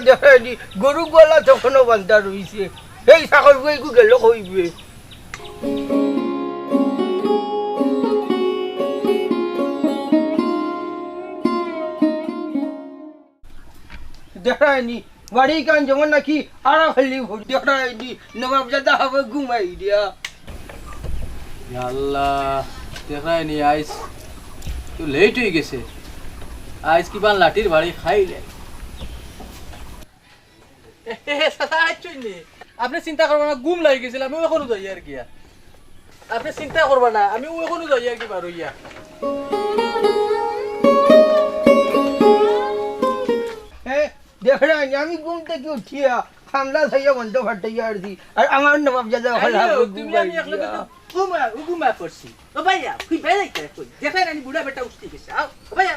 দেখাইনি গরু গলা তখনও বান্ধা রইছে এই ছাগল গইকু গেল কইবে দেখাইনি বাড়ি কান যেমন নাকি আড়া খালি ভরি দেখাইনি নবাবজাদা হবে ঘুমাই দিয়া আল্লাহ দেখায়নি আইস তো লেট হয়ে গেছে আইস কিবা লাঠির বাড়ি খাইলে আপনি চিন্তা করবেন না গুম লাগি গেছিল আমি এখনো যাই আর কি আপনি চিন্তা করবেন না আমি এখনো যাই আর কি বারো ইয়া দেখাইনি আমি ঘুম থেকে উঠিয়া খামলা থাইয়া বন্ধ ফাটাইয়া আসছি আর আমার নবাবজাদা ঘুমা করছি ও ভাইয়া তুই ভাই যাইতে কই দেখাই রানি বুড়া বেটা উঠতে গেছে আও ভাইয়া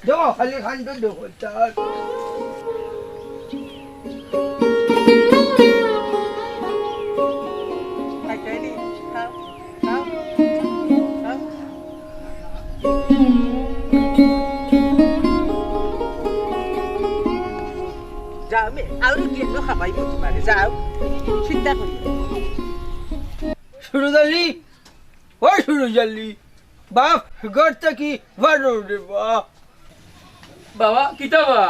দেখো খালি খান তো দেখো চার যাও আমি আরো কি একটু খাবাই বলতে পারে যাও চিন্তা করি সুরজালি ওই সুরজালি বাপ ঘরটা কি বারো রে বাপ বাবা কিতাবা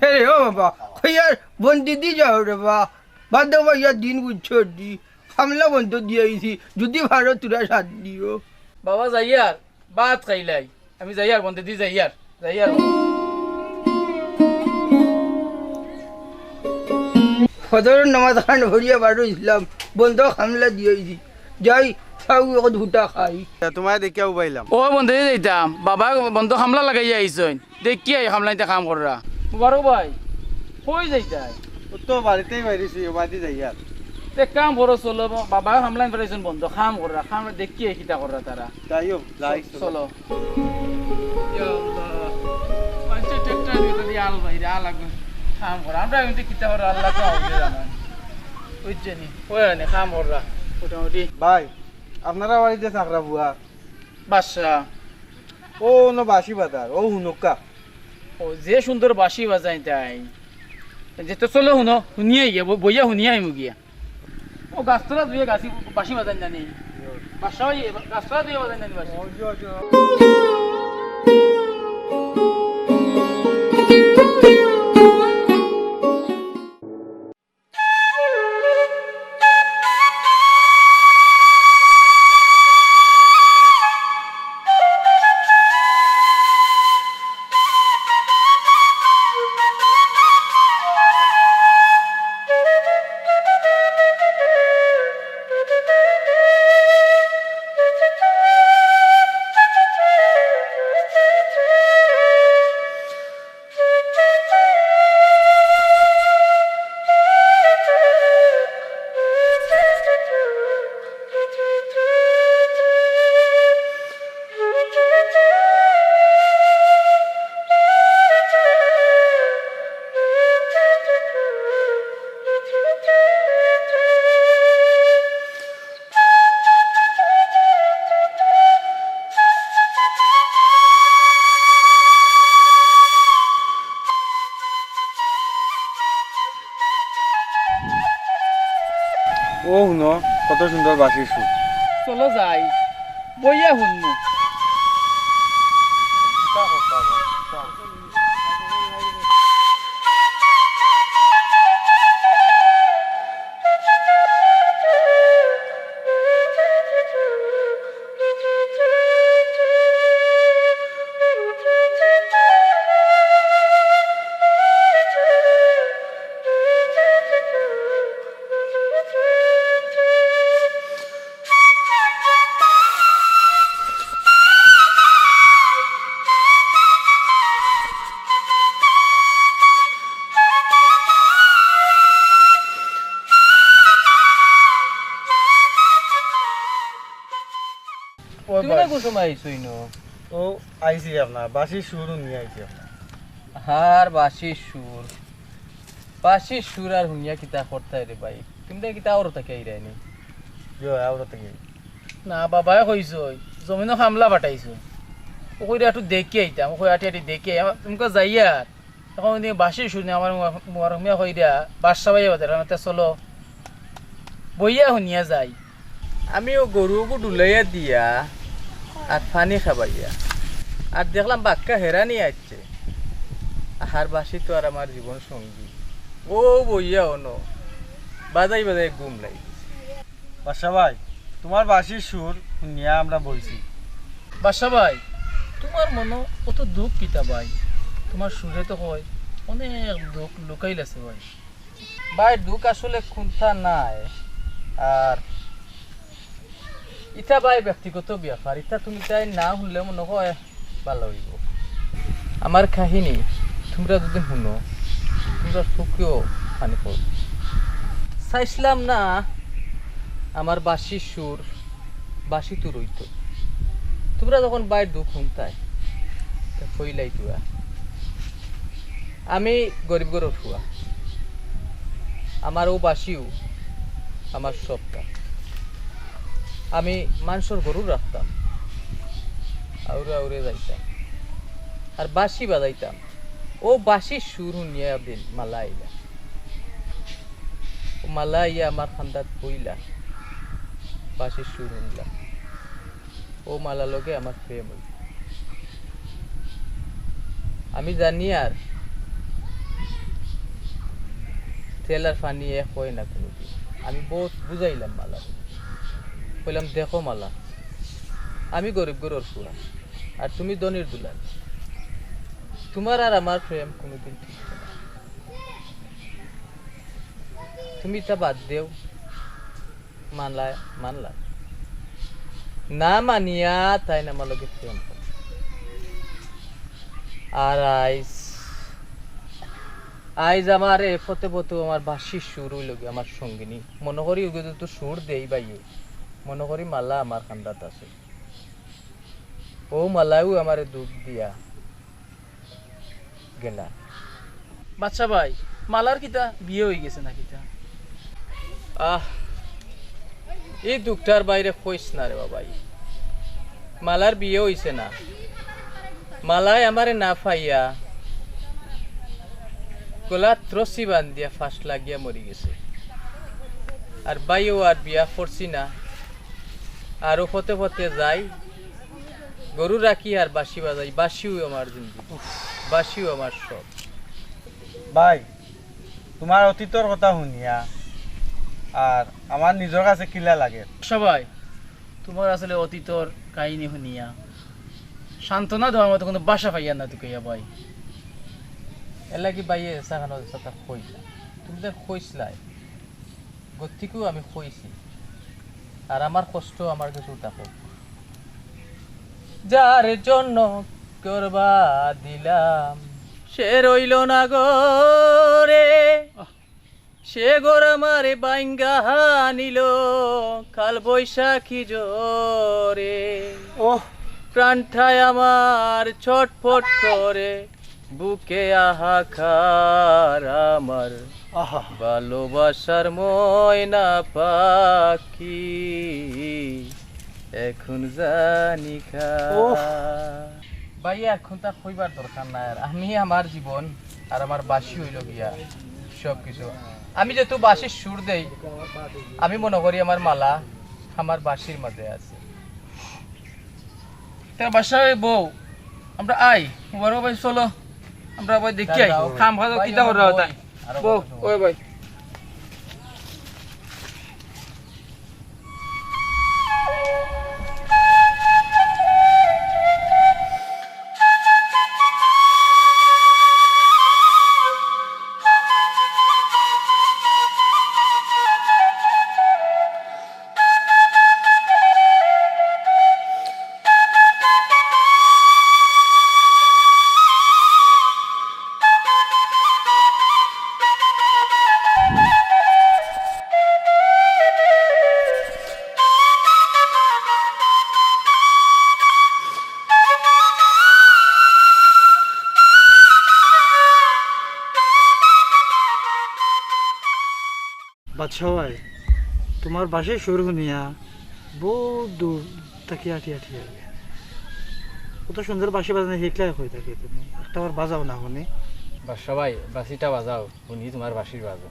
হে ও বাবা কইয়ার বন্দি দি যাও রে বাপ বাদ ভাইয়া দিন বুঝছো দি হামলা বন্ধ দিয়েছি যদি ভারত তোরা সাথ দিও বাবা যাইয়ার বাত খাইলাই আমি যাইয়ার বন্ধে দি যাইয়ার ফজরের নামাজ খান ভরিয়া বারো ইসলাম বন্ধ হামলা দিয়েছি যাই খাও এখন ভুটা খাই তোমায় দেখিয়া উবাইলাম ও বন্ধে যাইতাম বাবা বন্ধ হামলা লাগাইয়া আইসন দেখি আই হামলাইতে কাম কররা মুবারক ভাই কই যাইতাই ও তো বাড়িতেই বাইরেছি বাড়ি যাইয়ার তে কাম করো চলো বাবা হামলাইন ফেরাইছেন বন্ধ খাম কররা খাম দেখি আই কিতা কররা তারা যাইও যাই চলো ইয়া আল্লাহ পাঁচটা ট্রাক্টর নিতে আল বাইরে আল লাগবে খাম কররা আমরা কিন্তু কিতা কররা আল্লাহ তো আউলে জানা বুঝছেনি ওই নে খাম কররা মোটামুটি ভাই আপনারা বাড়িতে চাকরা বুয়া বাদশা ও no বাসি বাজার ও হুনুকা ও যে সুন্দর বাঁশি বাজাই তাই যে তো চলো শুনো শুনিয়ে গিয়া বইয়া শুনিয়ে আইমু গিয়া ও গাছতলা দুয়ে গাছি বাঁশি বাজাই জানি বাসা গাছতলা দুয়ে বাজাই জানি বাঁশি ও হুনো কত সুন্দর বাসির সুর চলো যাই বইয়া শুনমু তুমি না কোন সময় আইছই নো ও আইছি আপনার বাসির সুরও নিয়ে আইছি আপনার হার বাঁশির সুর আর হুনিয়া কিতা করতাই রে ভাই তুমি কিতা ওর থেকে আইরানি আওরা থেকে না বাবাই কইছই জমিনো হামলা বাটাইছো ও কইরা একটু দেখি আইতাম ও আটি দেখি তুমি যাইয়া এখন দিয়ে বাসি শুনে আমার মরমিয়া হই দিয়া বাদশা ভাই বাজার আমাতে চলো বইয়া শুনিয়া যাই। আমিও গরুকে ডুলাইয়া দিয়া আর পানি খাবাইয়া আর দেখলাম বাক্কা হেরানি আসছে। আহার বাসি তো আর আমার জীবন সঙ্গী। ও বইয়া হনো বাজাই বাজাই ঘুম লাগি। বাদশা ভাই তোমার বাসির সুর শুনিয়া আমরা বইছি। বাদশা ভাই তোমার মনে কত দুঃখ কিতা ভাই, তোমার সুরে তো হয় অনেক দুঃখ লুকাইলেছে ভাই। ভাই দুঃখ আসলে খুঁথা নাই, আর ইটা ভাই ব্যক্তিগত ব্যাপার, ইটা তুমি তাই না শুনলে মনে হয় ভালো হইব। আমার কাহিনী তোমরা যদি শুনো তোমরা চোখেও পানি পড়। চাইছিলাম না আমার বাসির সুর বাসি তো রইত। তোমরা যখন বাইর দুঃখ শুনতাই ফইলাই তুয়া। আমি গরিব গরব ফুয়া, আমার ও বাসিও আমার সবটা। আমি মানুষের গরু রাখতাম, আউরে আউরে যাইতাম আর বাসি বাজাইতাম। ও বাসির সুর শুনিয়া দিন মালা আইলা, ও মালা আইয়া আমার খান্দাত বইলা বাসির সুর শুনলাম। ও মালা লগে আমার প্রেম হইল। আমি জানি আর তেলার পানি এক হয় না কোনোদিন। আমি বহুত বুঝাইলাম মালা, বললাম দেখো মালা আমি গরিব গরুর ফুয়া আর তুমি ধনির দুলাল, তোমার আর আমার প্রেম কোনোদিন ঠিক না। তুমি তা বাদ দেও। মানলা না মানিয়া তাই না মালকে প্রেম করে। আর আইজ আমার ফতে ফতে আমার বাসির সুর হইল আমার সঙ্গিনী। মনে করি তো সুর দেই বাইয়ে, মনে করি মালা আমার খান্দাত আছে। ও মালাও আমার দুধ দিয়া গেলা। বাচ্চা ভাই মালার কিতা বিয়ে হয়ে গেছে না কিতা? এই দুঃখটার বাইরে কইস না রে বাবাই। মালার বিয়ে হইছে না, মালায় আমারে না পাইয়া গলা ত্রসি বান্ধিয়া ফাঁস লাগিয়া মরি গেছে। আর বাইও আর বিয়া করছি না, আরো ফতে ফতে যাই গরু রাখি আর বাসি বাজাই। বাসিও আমার জিন্দগি, বাসিও আমার সব। ভাই তোমার অতীতর কথা শুনিয়া আর আমার নিজের কাছে কিলা লাগে। সবাই তোমার আসলে অতীতর কাহিনী শুনিয়া সান্ত্বনা দেওয়ার মতো কোনো বাসা পাইয়া না তুই ভাই। এর লাগি বাইয়ে সাখানো সাথে কইলা, তুমি তো কইসলাই গতিকেও আমি কইছি। আর আমার কষ্ট আমার কিছু থাকো, যার জন্য করবা দিলাম সে রইল না গরে, সে গোর আমারে বাইঙ্গা নিল কাল বৈশাখী জোরে। প্রাণটায় আমার ছটফট করে বুকে আহাকার আমার ভালোবাসার ময়না পাখি এখন জানি ভাইয়া এখন তা কইবার দরকার নাই। আর আমি আমার জীবন আর আমার বাসি হইল গিয়া সবকিছু। আমি যেহেতু বাসির সুর দেই, আমি মনে করি আমার মালা আমার বাসির মাঝে আছে। বাসায় বউ আমরা আই বড় ভাই চলো আমরা ভাই দেখি আই খাম খাওয়া কিতা করা হতা বউ। ওই ভাই বাদশা ভাই তোমার বাসে সুর শুনিয়া বহুত দূর তাকে আটি আটি আগে কত সুন্দর বাসি বাজানো শিখলে হয়ে থাকে। তুমি একটা বার বাজাও না শুনি। বাদশা ভাই বাসিটা বাজাও, উনি তোমার বাসির বাজো।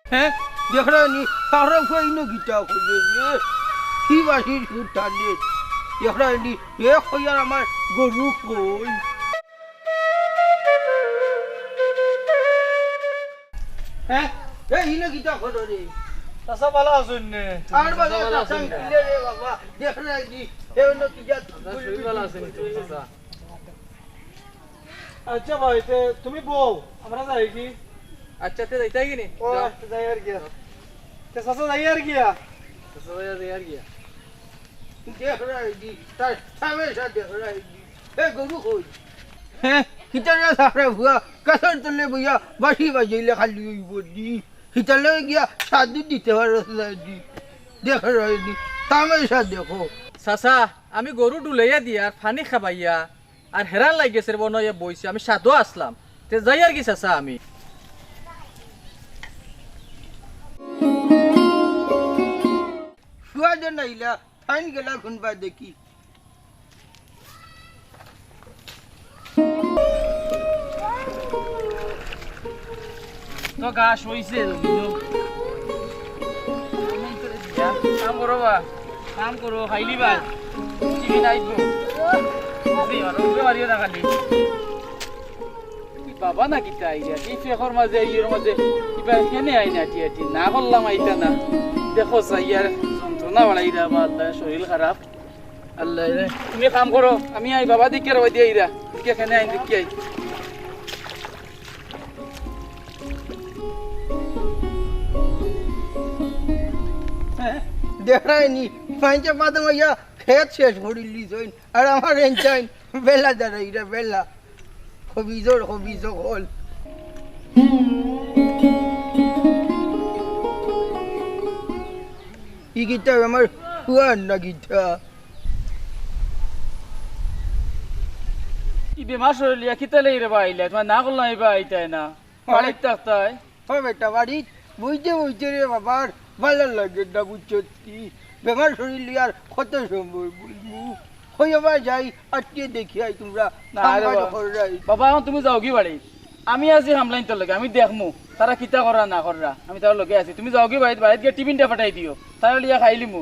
হ্যাঁ দেখরানি তারা কই না গিটা করে রে কি বাসির সুটানে দেখরানি এ কইয়া আমার গরু কই হ্যাঁ এই না গিটা করে রে চাচা ভালো আছেন নে? আর বাবা সাং কিলে রে বাবা দেখরানি এ না কি যা শরীর ভালো আছে নি তুমি চাচা? আচ্ছা ভাই তুমি বউ আমরা যাই কি? আচ্ছা তে যাইতাই কি নি? ও যাই আর গিয়া চাচা যাই আর গিয়া চাচা ভাই যাই আর গিয়া। দেখরানি তার সামনে দেখরানি এ গরু কই হ্যাঁ কিতারে সারা ভুয়া কাছর তলে বইয়া বাসি বাজাইলে খালি হইব দি হিতালে গিয়া সাদু দিতে পারো দি দেখরানি তামাশা দেখো চাচা আমি গরু ডুলাইয়া দিয়া আর পানি খাবাইয়া আর হেরান লাগেছে বনইয়া বইছে, আমি সাধু আসলাম তে যাই আর কি চাচা আমি। শুয়া যে নাইলা ফাইন গেলা খুনবা দেখি তো গাছ হইছে কাম করো বা কাম করো খাইলি বা টিভি নাইবো মারিও না খালি বাবা না কিতা আইয়া এই ফেকর মাঝে ইয়ের মাঝে কিবা কেনে আই না টিয়াটি না করলাম আইতা না দেখো সাইয়ার যন্ত্রণা বাড়াইরা বা আল্লাহ শরীর খারাপ আল্লাহ রে তুমি কাম করো আমি আই বাবা দিকে রই দিয়ে আইরা দিকে কেনে আই দিকে আই দেখরানি ফাইনটা পাতা মাইয়া খেত শেষ করিলি জইন আর আমার এনচাইন বেলা দাঁড়াইরা বেলা হবিজর হল ই গীতা আমার হুয়ার না গীতা কি বেমার শরীর লিয়া খিতা লই রে বাইলে তোমার না করলাম এবার আইতাই না বাড়ির থাকতাই ও বেটা বাড়ি বুঝতে রে বাবার ভালো লাগে না বুঝছো কি বেমার শরীর লিয়ার কত সম্ভব বুঝবো হই আবার যাই আজকে দেখি আই তোমরা না রে বাবা এখন তুমি যাও কি বাড়ি আমি আছি হামলাইন তোর লগে আমি দেখমু তারা কিতা করা না করা আমি তার লগে আছি তুমি যাও কি বাড়ি বাড়িতে গিয়ে টিফিনটা পাঠাই দিও তারা লিয়া খাইলিমু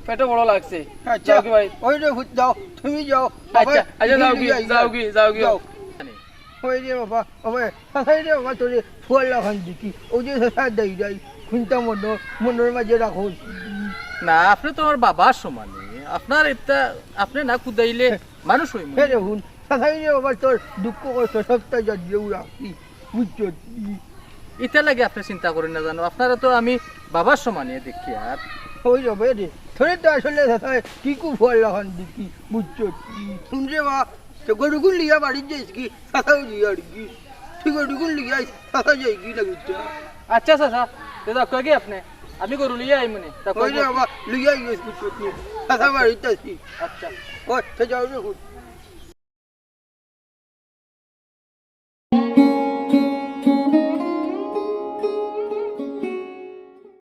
পেটে বড় লাগছে আচ্ছা যাও কি বাড়ি ওই রে ভূত যাও তুমি যাও আচ্ছা আচ্ছা যাও কি ওই রে বাবা ওই সাসাই রে বাবা তোরে ফুয়াল লাগান দেখি ওই যে সাসা দেই যাই খুনটা মনের মাঝে রাখো না আপনি তো আমার বাবার সমান আপনার এটা আপনি না কুদাইলে মানুষ হইম হে রে হুন সাসাই রে বাবা তোর দুঃখ কষ্ট সবটা জানিয়েও রাখি বুঝছো এটা লাগে আপনি চিন্তা করেন না জানো আপনারা তো আমি বাবার সমানে দেখি আর ওই যাবে রে তোরে তো আসলে সাসাই কি কু ফুয়াল লাগান দেখি বুঝছো শুনরে বা তো গরুগুন লিয়া বাড়ি যাইস কি সাসাও লিয়া আর কি তুই গরুগুন লিয়া সাসা যাই কি লাগিছে আচ্ছা চাচা দাদা কয় কি আপনি আমি গরু লিয়ে আই মনে তা ওই রে বাবা লিয়া ইউজ বুঝছো সাসা বাড়িতে আসি আচ্ছা ওই তো যাও রে হুন